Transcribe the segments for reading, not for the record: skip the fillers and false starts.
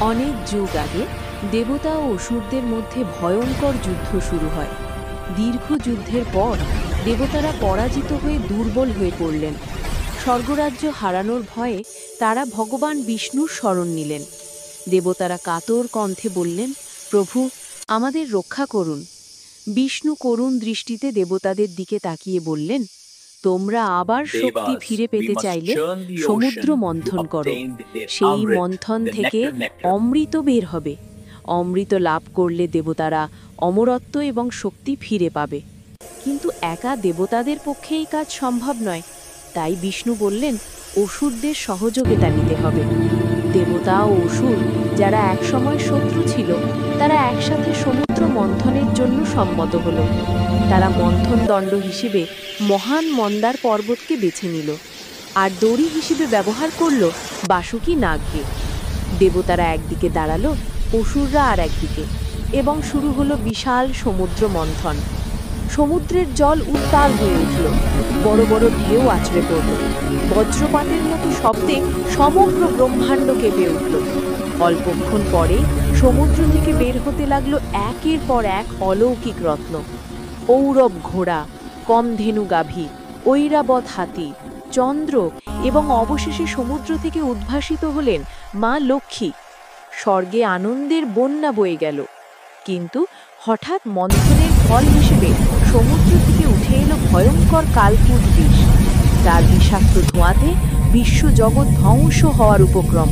অনেক যুগ আগে দেবতা ও অসুরদের মধ্যে ভয়ঙ্কর যুদ্ধ শুরু হয়। দীর্ঘ যুদ্ধের পর দেবতারা পরাজিত হয়ে দুর্বল হয়ে পড়লেন। স্বর্গরাজ্য হারানোর ভয়ে তারা ভগবান বিষ্ণুর শরণ নিলেন। দেবতারা কাতর কণ্ঠে বললেন, প্রভু, আমাদের রক্ষা করুন। বিষ্ণু করুণ দৃষ্টিতে দেবতাদের দিকে তাকিয়ে বললেন, তোমরা আবার শক্তি ফিরে পেতে চাইলে সমুদ্র মন্থন করো। সেই মন্থন থেকে অমৃত বের হবে। অমৃত লাভ করলে দেবতারা অমরত্ব এবং শক্তি ফিরে পাবে। কিন্তু একা দেবতাদের পক্ষে এই কাজ সম্ভব নয়। তাই বিষ্ণু বললেন, অসুরদের সহযোগিতা নিতে হবে। দেবতা ও অসুর যারা একসময় শত্রু ছিল, তারা একসাথে সমুদ্র মন্থনের জন্য সম্মত হল। তারা মন্থন দণ্ড হিসেবে মহান মন্দার পর্বতকে বেছে নিল, আর দড়ি হিসেবে ব্যবহার করল বাসুকী নাগকে। দেবতারা একদিকে দাঁড়ালো, অসুররা আর একদিকে, এবং শুরু হলো বিশাল সমুদ্র মন্থন। সমুদ্রের জল উত্তাল হয়ে উঠল, বড় বড় ঢেউ আছড়ে পড়ল। বজ্রপাতের মতো শব্দে সমগ্র ব্রহ্মাণ্ড কেঁপে উঠল। অল্পক্ষণ পরে সমুদ্র থেকে বের হতে লাগলো একের পর এক অলৌকিক রত্ন। ঔরব ঘোড়া, কমধেনু গাভী, ঐরাবত হাতি, চন্দ্র, এবং অবশেষে সমুদ্র থেকে উদ্ভাসিত হলেন মা লক্ষ্মী। স্বর্গে আনন্দের বন্যা বয়ে গেল। কিন্তু হঠাৎ মন্থনের ফল হিসেবে সমুদ্র থেকে উঠে এলো ভয়ঙ্কর কালকূট বিষ। তার বিষাক্ত ধোঁয়াতে বিশ্বজগৎ ধ্বংস হওয়ার উপক্রম।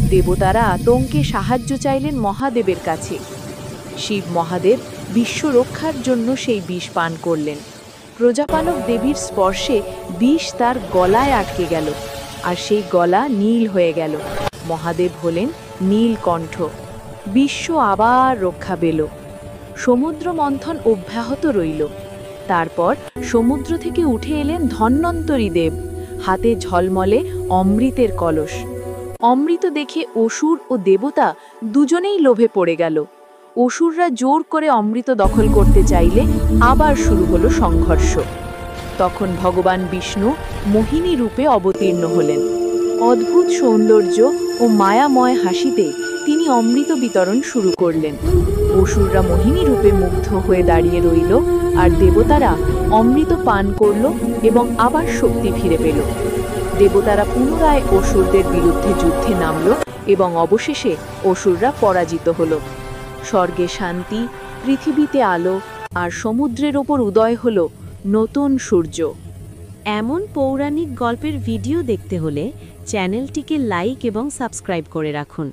দেবতারা আতঙ্কে সাহায্য চাইলেন মহাদেবের কাছে। শিব মহাদেব বিশ্ব রক্ষার জন্য সেই বিষ পান করলেন। প্রজাপালক দেবীর স্পর্শে বিষ তার গলায় আটকে গেল, আর সেই গলা নীল হয়ে গেল। মহাদেব হলেন নীলকণ্ঠ। বিশ্ব আবার রক্ষা পেল। সমুদ্র মন্থন অব্যাহত রইল। তারপর সমুদ্র থেকে উঠে এলেন ধন্বন্তরী দেব, হাতে ঝলমলে অমৃতের কলস। অমৃত দেখে অসুর ও দেবতা দুজনেই লোভে পড়ে গেল। অসুররা জোর করে অমৃত দখল করতে চাইলে আবার শুরু হলো সংঘর্ষ। তখন ভগবান বিষ্ণু মোহিনী রূপে অবতীর্ণ হলেন। অদ্ভুত সৌন্দর্য ও মায়াময় হাসিতে তিনি অমৃত বিতরণ শুরু করলেন। অসুররা মোহিনী রূপে মুগ্ধ হয়ে দাঁড়িয়ে রইল, আর দেবতারা অমৃত পান করল এবং আবার শক্তি ফিরে পেল। দেবতারা পুনরায় অসুরদের বিরুদ্ধে যুদ্ধে নামল এবং অবশেষে অসুররা পরাজিত হল। স্বর্গে শান্তি, পৃথিবীতে আলো, আর সমুদ্রের ওপর উদয় হল নতুন সূর্য। এমন পৌরাণিক গল্পের ভিডিও দেখতে হলে চ্যানেলটিকে লাইক এবং সাবস্ক্রাইব করে রাখুন।